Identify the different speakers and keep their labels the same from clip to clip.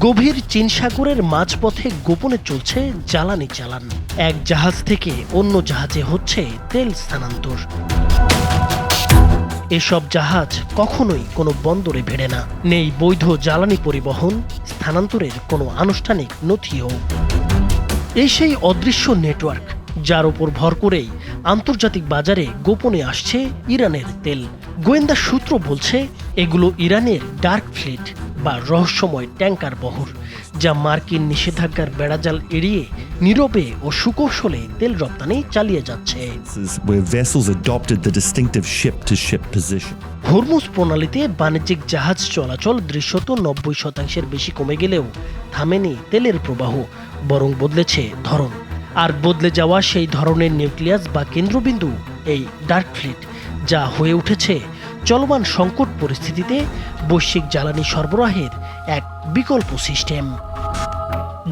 Speaker 1: গভীর চীন সাগরের মাঝপথে গোপনে চলছে জ্বালানি চালান। এক জাহাজ থেকে অন্য জাহাজে হচ্ছে তেল স্থানান্তর। এসব জাহাজ কখনোই কোনো বন্দরে ভেড়ে না। নেই বৈধ জ্বালানি পরিবহন, স্থানান্তরের কোনো আনুষ্ঠানিক নথিও। এই সেই অদৃশ্য নেটওয়ার্ক যার উপর ভর করেই আন্তর্জাতিক বাজারে গোপনে আসছে ইরানের তেল। গোয়েন্দা সূত্র বলছে এগুলো ইরানের ডার্ক ফ্লিট বা রহস্যময় ট্যাঙ্কার বহর, যা মার্কিন নিষেধাজ্ঞার বেড়াজাল এড়িয়ে নীরবে ও সুকৌশলে তেল রপ্তানি চালিয়ে যাচ্ছে। হরমুজ প্রণালীতে বাণিজ্যিক জাহাজ চলাচল দৃশ্যত 90% বেশি কমে গেলেও থামেনি তেলের প্রবাহ, বরং বদলেছে ধরন। আর বদলে যাওয়া সেই ধরনের নিউক্লিয়াস বা কেন্দ্রবিন্দু এই ডার্ক ফ্লিট, যা হয়ে উঠেছে চলমান সংকট পরিস্থিতিতে বৈশ্বিক জ্বালানি সরবরাহের এক বিকল্প সিস্টেম।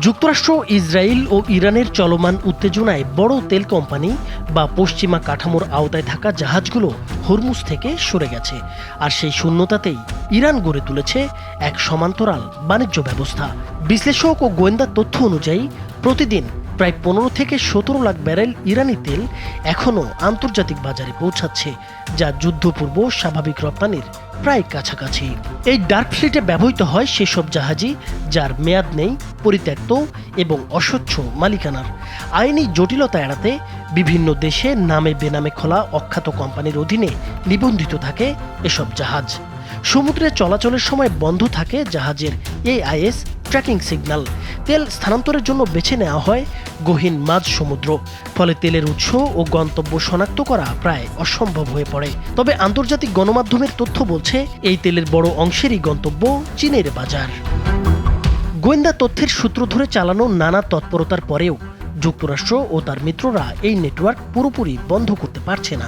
Speaker 1: যুক্তরাষ্ট্র, ইসরায়েল ও ইরানের চলমান উত্তেজনায় বড় তেল কোম্পানি বা পশ্চিমা কাঠামোর আওতায় থাকা জাহাজগুলো হরমুজ থেকে সরে গেছে। আর সেই শূন্যতাতেই ইরান গড়ে তুলেছে এক সমান্তরাল বাণিজ্য ব্যবস্থা। বিশ্লেষক ও গোয়েন্দা তথ্য অনুযায়ী প্রতিদিন প্রায় 15 থেকে 17 লাখ ব্যারেল ইরানি তেল এখনও আন্তর্জাতিক বাজারে পৌঁছাচ্ছে, যা যুদ্ধপূর্ব স্বাভাবিক রপ্তানির প্রায় কাছাকাছি। এই ডার্ক ফ্লিটে ব্যবহৃত হয় সেসব জাহাজই যার মেয়াদ নেই, পরিত্যক্ত এবং অস্বচ্ছ মালিকানার। আইনি জটিলতা এড়াতে বিভিন্ন দেশে নামে বেনামে খোলা অখ্যাত কোম্পানির অধীনে নিবন্ধিত থাকে এসব জাহাজ। সমুদ্রে চলাচলের সময় বন্ধ থাকে জাহাজের AIS ট্র্যাকিং সিগন্যাল। তেল স্থানান্তরের জন্য বেছে নেওয়া হয় গহীন মাঝ সমুদ্র, ফলে তেলের উৎস ও গন্তব্য শনাক্ত করা প্রায় অসম্ভব হয়ে পড়ে। তবে আন্তর্জাতিক গণমাধ্যমের তথ্য বলছে এই তেলের বড় অংশেরই গন্তব্য চীনের বাজার। গোয়েন্দা তথ্যের সূত্র ধরে চালানো নানা তৎপরতার পরেও যুক্তরাষ্ট্র ও তার মিত্ররা এই নেটওয়ার্ক পুরোপুরি বন্ধ করতে পারছে না।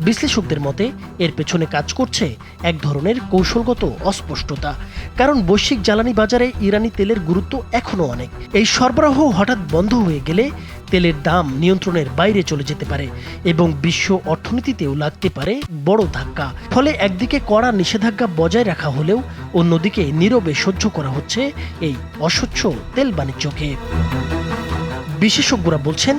Speaker 1: বিশ্লেষকদের মতে এর পেছনে কাজ করছে এক ধরনের কৌশলগত অস্পষ্টতা। কারণ বৈশ্বিক জ্বালানি বাজারে ইরানি তেলের গুরুত্ব এখনও অনেক। এই সরবরাহ হঠাৎ বন্ধ হয়ে গেলে তেলের দাম নিয়ন্ত্রণের বাইরে চলে যেতে পারে এবং বিশ্ব অর্থনীতিতেও লাগতে পারে বড় ধাক্কা। ফলে একদিকে কড়া নিষেধাজ্ঞা বজায় রাখা হলেও অন্যদিকে নীরবে সহ্য করা হচ্ছে এই অস্বচ্ছ তেল বাণিজ্যকে। বিশেষজ্ঞরা বলছেন,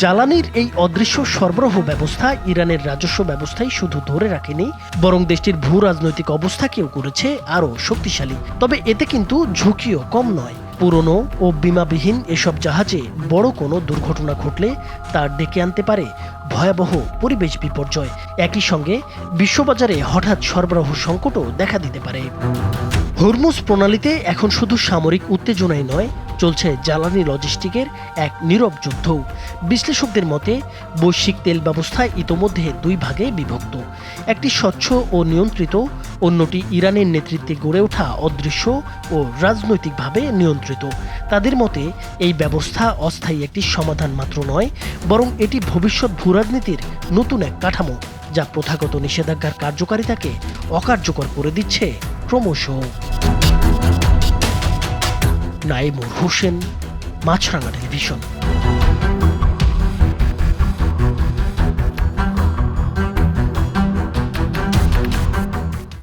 Speaker 1: জ্বালানির এই অদৃশ্য সরবরাহ ব্যবস্থা ইরানের রাজস্ব ব্যবস্থায় শুধু ধরে রাখেনি, বরং দেশটির ভূ রাজনৈতিক অবস্থাকেও করেছে আরও শক্তিশালী। তবে এতে কিন্তু ঝুঁকিও কম নয়। পুরনো ও বীমাবিহীন এসব জাহাজে বড় কোনো দুর্ঘটনা ঘটলে তা ডেকে আনতে পারে ভয়াবহ পরিবেশ বিপর্যয়। একই সঙ্গে বিশ্ববাজারে হঠাৎ সরবরাহ সংকটও দেখা দিতে পারে। হরমুজ প্রণালীতে এখন শুধু সামরিক উত্তেজনাই নয়, চলছে জ্বালানি লজিস্টিকের এক নীরব যুদ্ধ। বিশ্লেষকদের মতে বৈশ্বিক তেল ব্যবস্থা ইতোমধ্যে দুই ভাগে বিভক্ত। একটি স্বচ্ছ ও নিয়ন্ত্রিত, অন্যটি ইরানের নেতৃত্বে গড়ে ওঠা অদৃশ্য ও রাজনৈতিকভাবে নিয়ন্ত্রিত। তাদের মতে এই ব্যবস্থা অস্থায়ী একটি সমাধান মাত্র নয়, বরং এটি ভবিষ্যৎ ভূরাজনীতির নতুন এক কাঠামো, যা প্রথাগত নিষেধাজ্ঞার কার্যকারিতাকে অকার্যকর করে দিচ্ছে ক্রমশ। নাইমুর হোসেন, মাছরাঙা টেলিভিশন।